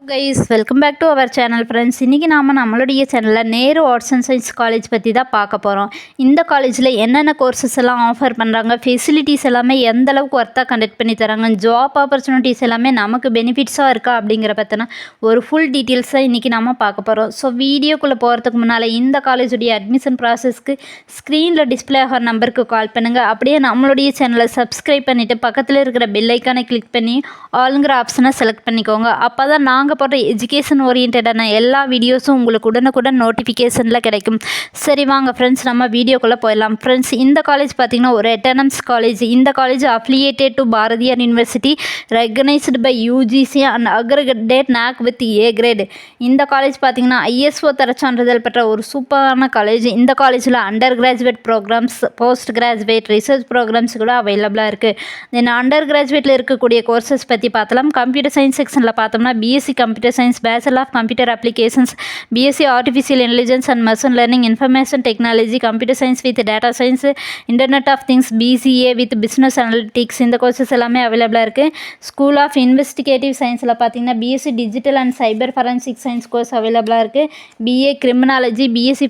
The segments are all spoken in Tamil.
Guys welcome back to our channel friends. இன்றைக்கி நம்மளுடைய சேனலில் Nehru arts and science college பற்றி தான் பார்க்க போகிறோம். இந்த காலேஜில் என்னென்ன கோர்சஸ் எல்லாம் ஆஃபர் பண்ணுறாங்க, ஃபெசிலிட்டிஸ் எல்லாமே எந்த அளவுக்கு ஒர்த்தாக கண்டக்ட் பண்ணி தராங்க, ஜாப் ஆப்பர்ச்சுனிட்டிஸ் எல்லாமே நமக்கு பெனிஃபிட்ஸாக இருக்கா அப்படிங்கிற பற்றின ஒரு ஃபுல் டீட்டெயில்ஸாக இன்றைக்கி நம்ம பார்க்க போகிறோம். ஸோ வீடியோக்குள்ளே போகிறதுக்கு முன்னால் இந்த காலேஜுடைய அட்மிஷன் ப்ராசஸ்க்கு ஸ்க்ரீனில் டிஸ்பிளே ஆகிற நம்பருக்கு கால் பண்ணுங்கள். அப்படியே நம்மளுடைய சேனலை சப்ஸ்கிரைப் பண்ணிவிட்டு பக்கத்தில் இருக்கிற பெல் ஐக்கானை கிளிக் பண்ணி ஆளுங்கிற ஆப்ஷனை செலக்ட் பண்ணிக்கோங்க. அப்போ தான் நாங்கள் போடுற எஜுகேஷன் ஓரியன்டான எல்லா வீடியோஸும் உங்களுக்கு உடனுக்குடன் நோட்டிஃபிகேஷனில் கிடைக்கும். சரி வாங்க ஃப்ரெண்ட்ஸ், நம்ம வீடியோக்குள்ளே போயிடலாம். ஃப்ரெண்ட்ஸ், இந்த காலேஜ் பார்த்திங்கன்னா ஒரு எட்டனம்ஸ் காலேஜ். இந்த college affiliated to Bharathiar university, recognised by UGC and accredited NAAC with A grade. இந்த காலேஜ் பார்த்திங்கன்னா ஐஎஸ்ஓ தரச்சான்றிதழ் பெற்ற ஒரு சூப்பரான காலேஜ். இந்த காலேஜில் undergraduate programmes, postgraduate, research programmes கூட அவைலபிளாக இருக்குது. தென் அண்டர் கிராஜுவேட்டில் இருக்கக்கூடிய கோர்சஸ் பற்றி பார்த்தலாம். கம்ப்யூட்டர் சயின்ஸ் செக்ஷனில் பார்த்தோம்னா BSc computer science, bachelor of computer applications, BSc artificial intelligence and machine learning, information technology, computer science with data science, internet of things, BCA with business analytics. இந்த கோர்சஸ் எல்லாமே அவைலபிளாக இருக்குது. ஸ்கூல் ஆஃப் இன்வெஸ்டிகேட்டிவ் சயின்ஸில் பார்த்தீங்கன்னா BSc digital and cyber forensic science course அவைலபிளாக இருக்குது. BA criminology, BSc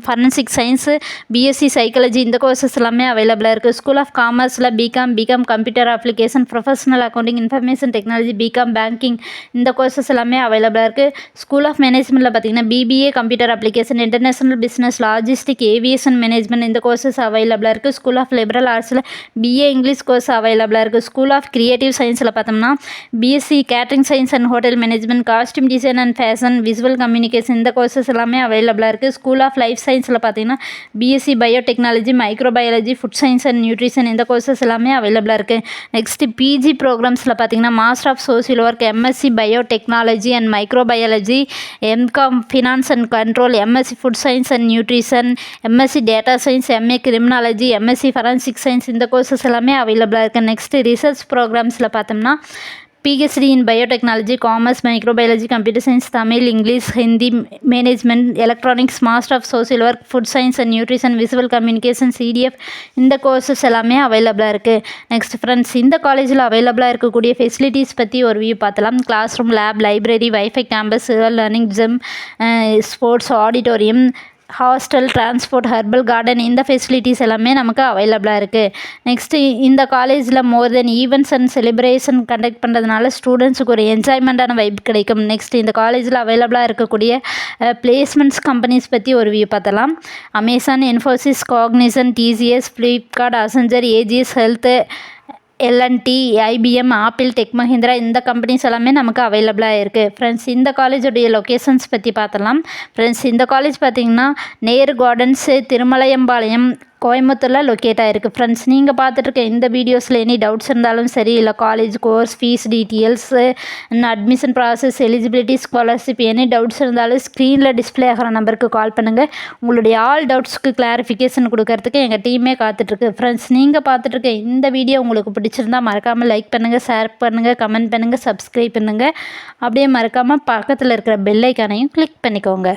forensic science, BSc psychology, இந்த கோர்சஸ் எல்லாமே அவைலபிளாக இருக்குது. ஸ்கூல் ஆஃப் காமர்ஸில் BCom computer application, professional accounting, information technology, BCom banking, இந்த கோர்சஸ் எல்லாமே அவைலபிளாக இருக்குது. ஸ்கூல் ஆஃப் மேனேஜ்மெண்ட்டில் பார்த்தீங்கன்னா BBA computer application, international business, logistic, aviation management, இந்த கோர்சஸ் அவைலபிளாக இருக்குது. ஸ்கூல் ஆஃப் லிபரல் ஆர்ட்ஸில் பிஏ இங்கிலீஷ் கோர்ஸ் அவைலபிளாக இருக்குது. ஸ்கூல் ஆஃப் கிரியேட்டிவ் சயின்ஸில் பார்த்தோம்னா BSc catering science and hotel management, costume design and fashion, visual communication, இந்த கோர்சஸ் எல்லாமே அவைலபிளாக இருக்குது. ஸ்கூல் ஆஃப் லைஃப் சயின்ஸில் பார்த்தீங்கன்னா BSc biotechnology, microbiology, food science and nutrition, இந்த கோர்சஸ் எல்லாமே அவைலபிளாக இருக்குது. நெக்ஸ்ட் பிஜி ப்ரோக்ராம்ஸில் பார்த்தீங்கன்னா master of social work, MSc biotechnology and microbiology, MCom finance and control, MSc food science and nutrition, MSc data science, MA criminology, MSc forensic science, இந்த கோர்சஸ் எல்லாமே அவைலபிளாக இருக்குது. நெக்ஸ்ட் ரிசர்ச் ப்ரோக்ராம்ஸில் பார்த்தோம்னா PhD in biotechnology, commerce, microbiology, computer science, Tamil, English, Hindi, management, electronics, master of social work, food science and nutrition, visual communication, CDF, இந்த கோர்சஸ் எல்லாமே அவைலபிளாக இருக்குது. நெக்ஸ்ட் ஃப்ரெண்ட்ஸ், இந்த காலேஜில் அவைலபிளாக இருக்கக்கூடிய ஃபெசிலிட்டிஸ் பற்றி ஒரு வியூ பார்த்தலாம். Class room, lab, library, wifi campus, learning gym, sports auditorium, hostel, transport, herbal garden, இந்த ஃபெசிலிட்டிஸ் எல்லாமே நமக்கு அவைலபிளாக இருக்குது. நெக்ஸ்ட்டு இந்த காலேஜில் more then events and celebration conduct பண்ணுறதுனால ஸ்டூடெண்ட்ஸுக்கு ஒரு என்ஜாய்மெண்ட்டான வைப் கிடைக்கும். நெக்ஸ்ட் இந்த காலேஜில் அவைலபிளாக இருக்கக்கூடிய பிளேஸ்மெண்ட்ஸ் கம்பெனிஸ் பற்றி ஒரு வியூ பார்த்தலாம். Amazon, Infosys, Cognizant, TCS, Flipkart, Accenture, AGS health, LNT, IBM, Apple, tech Mahindra, இந்த கம்பெனிஸ் எல்லாமே நமக்கு அவைலபிளாக இருக்குது. ஃப்ரெண்ட்ஸ், இந்த காலேஜுடைய லொக்கேஷன்ஸ் பற்றி பார்த்தலாம். ஃப்ரெண்ட்ஸ், இந்த காலேஜ் பார்த்திங்கன்னா நேரு கார்டன்ஸு, திருமலையம்பாளையம், கோயம்புத்தூரில் லொக்கேட் ஆகிருக்கு. ஃப்ரெண்ட்ஸ், நீங்கள் பார்த்துட்ருக்க இந்த வீடியோஸில் எனி டவுட்ஸ் இருந்தாலும் சரி, இல்லை college course fees details, admission process, eligibility, scholarship, any doubts இருந்தாலும் ஸ்க்ரீனில் டிஸ்பிளே ஆகிற நம்பருக்கு கால் பண்ணுங்கள். உங்களுடைய ஆல் டவுட்ஸ்க்கு கிளாரிஃபிகேஷன் கொடுக்கறதுக்கு எங்கள் டீமே காத்துட்ருக்கு. ஃப்ரெண்ட்ஸ், நீங்கள் பார்த்துட்ருக்க இந்த வீடியோ உங்களுக்கு பிடிச்சிருந்தா மறக்காமல் லைக் பண்ணுங்கள், ஷேர் பண்ணுங்கள், கமெண்ட் பண்ணுங்கள், சப்ஸ்கிரைப் பண்ணுங்கள். அப்படியே மறக்காமல் பக்கத்தில் இருக்கிற பெல் ஐக்கானையும் கிளிக் பண்ணிக்கோங்க.